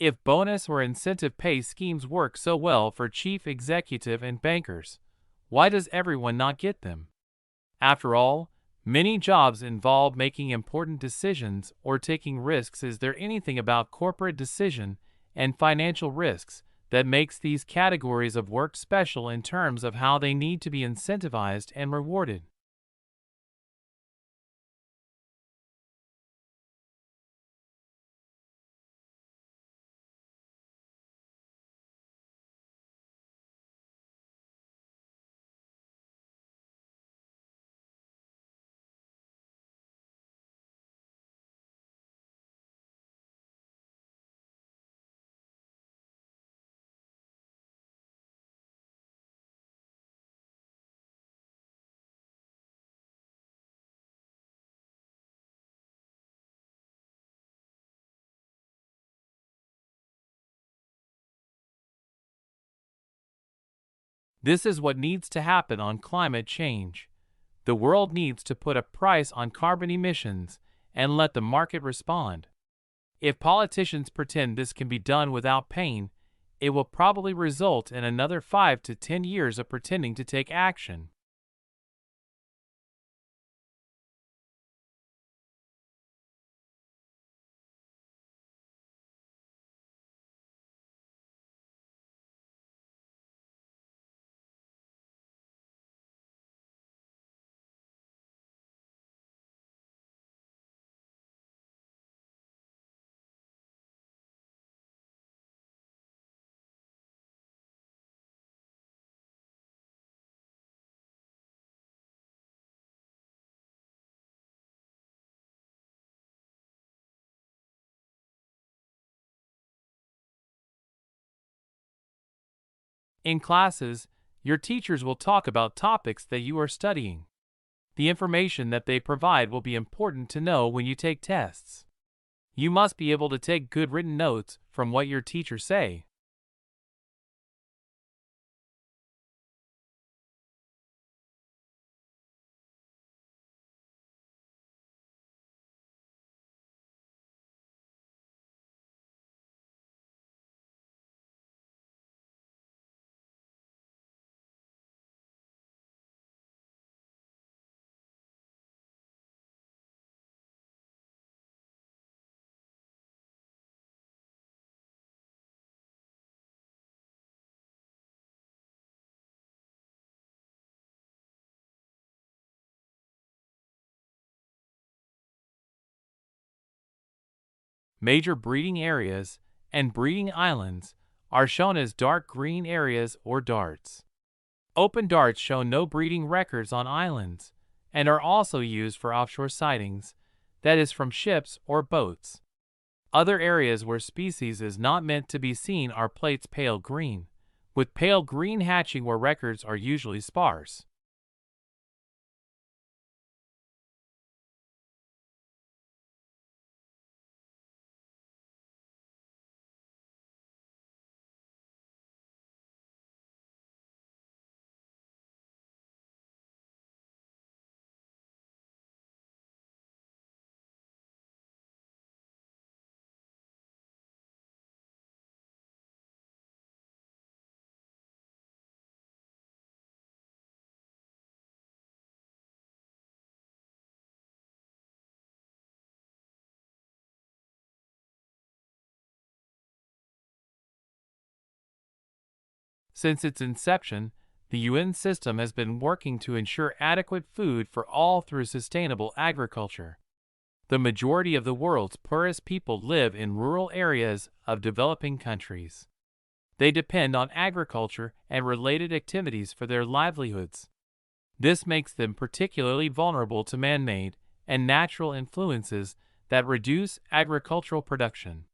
If bonus or incentive pay schemes work so well for chief executive and bankers, why does everyone not get them? After all, many jobs involve making important decisions or taking risks. Is there anything about corporate decision and financial risks that makes these categories of work special in terms of how they need to be incentivized and rewarded? This is what needs to happen on climate change. The world needs to put a price on carbon emissions and let the market respond. If politicians pretend this can be done without pain, it will probably result in another 5 to 10 years of pretending to take action. In classes, your teachers will talk about topics that you are studying. The information that they provide will be important to know when you take tests. You must be able to take good written notes from what your teachers say. Major breeding areas and breeding islands are shown as dark green areas or darts. Open darts show no breeding records on islands and are also used for offshore sightings, that is, from ships or boats. Other areas where species is not meant to be seen are plates pale green, with pale green hatching where records are usually sparse. Since its inception, the UN system has been working to ensure adequate food for all through sustainable agriculture. The majority of the world's poorest people live in rural areas of developing countries. They depend on agriculture and related activities for their livelihoods. This makes them particularly vulnerable to man-made and natural influences that reduce agricultural production.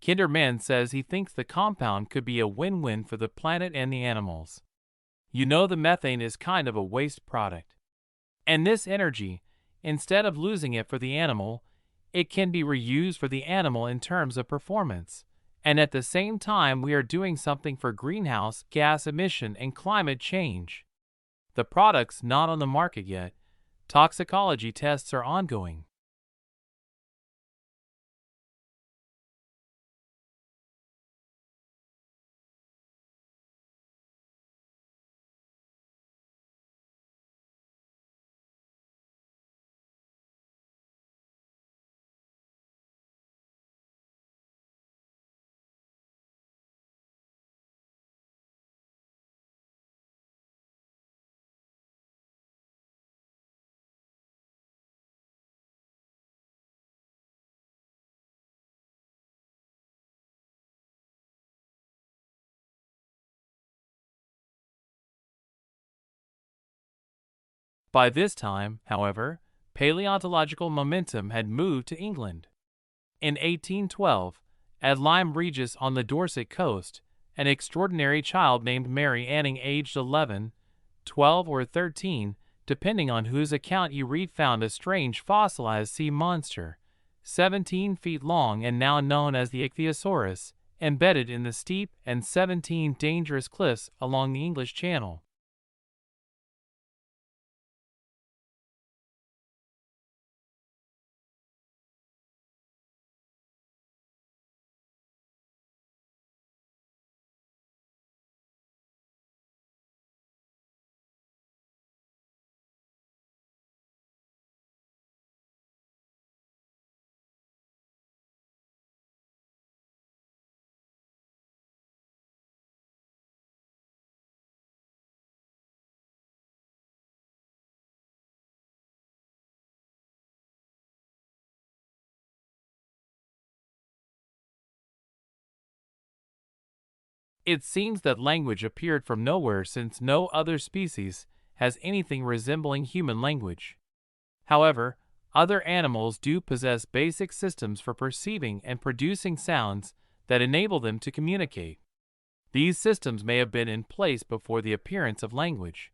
Kinderman says he thinks the compound could be a win-win for the planet and the animals. You know, the methane is kind of a waste product. And this energy, instead of losing it for the animal, it can be reused for the animal in terms of performance. And at the same time, we are doing something for greenhouse gas emission and climate change. The product's not on the market yet. Toxicology tests are ongoing. By this time, however, paleontological momentum had moved to England. In 1812, at Lyme Regis on the Dorset coast, an extraordinary child named Mary Anning, aged 11, 12, or 13, depending on whose account you read, found a strange fossilized sea monster, 17 feet long and now known as the Ichthyosaurus, embedded in the steep and 17 dangerous cliffs along the English Channel. It seems that language appeared from nowhere, since no other species has anything resembling human language. However, other animals do possess basic systems for perceiving and producing sounds that enable them to communicate. These systems may have been in place before the appearance of language.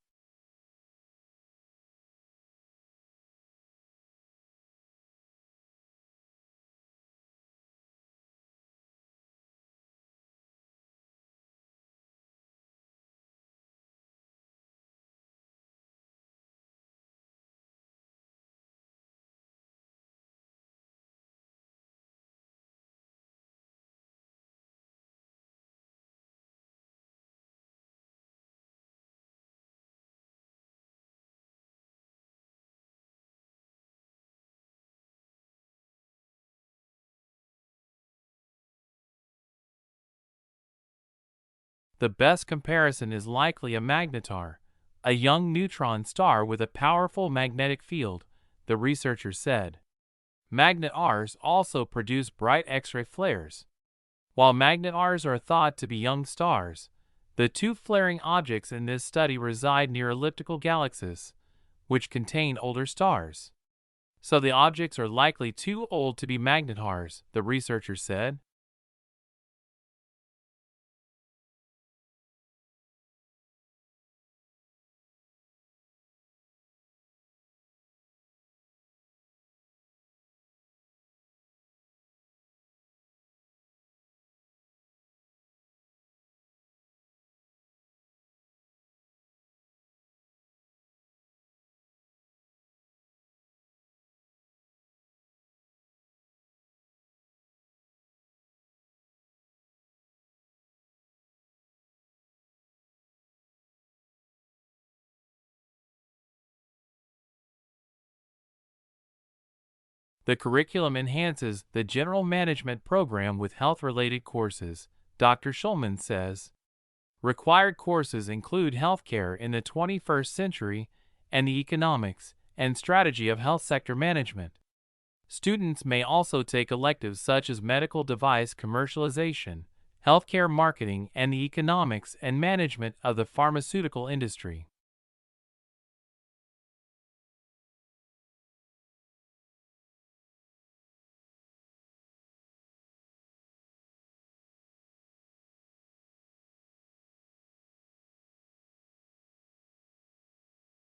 The best comparison is likely a magnetar, a young neutron star with a powerful magnetic field, the researcher said. Magnetars also produce bright X-ray flares. While magnetars are thought to be young stars, the two flaring objects in this study reside near elliptical galaxies, which contain older stars. So the objects are likely too old to be magnetars, the researcher said. The curriculum enhances the general management program with health-related courses, Dr. Schulman says. Required courses include healthcare in the 21st century and the economics and strategy of health sector management. Students may also take electives such as medical device commercialization, healthcare marketing, and the economics and management of the pharmaceutical industry.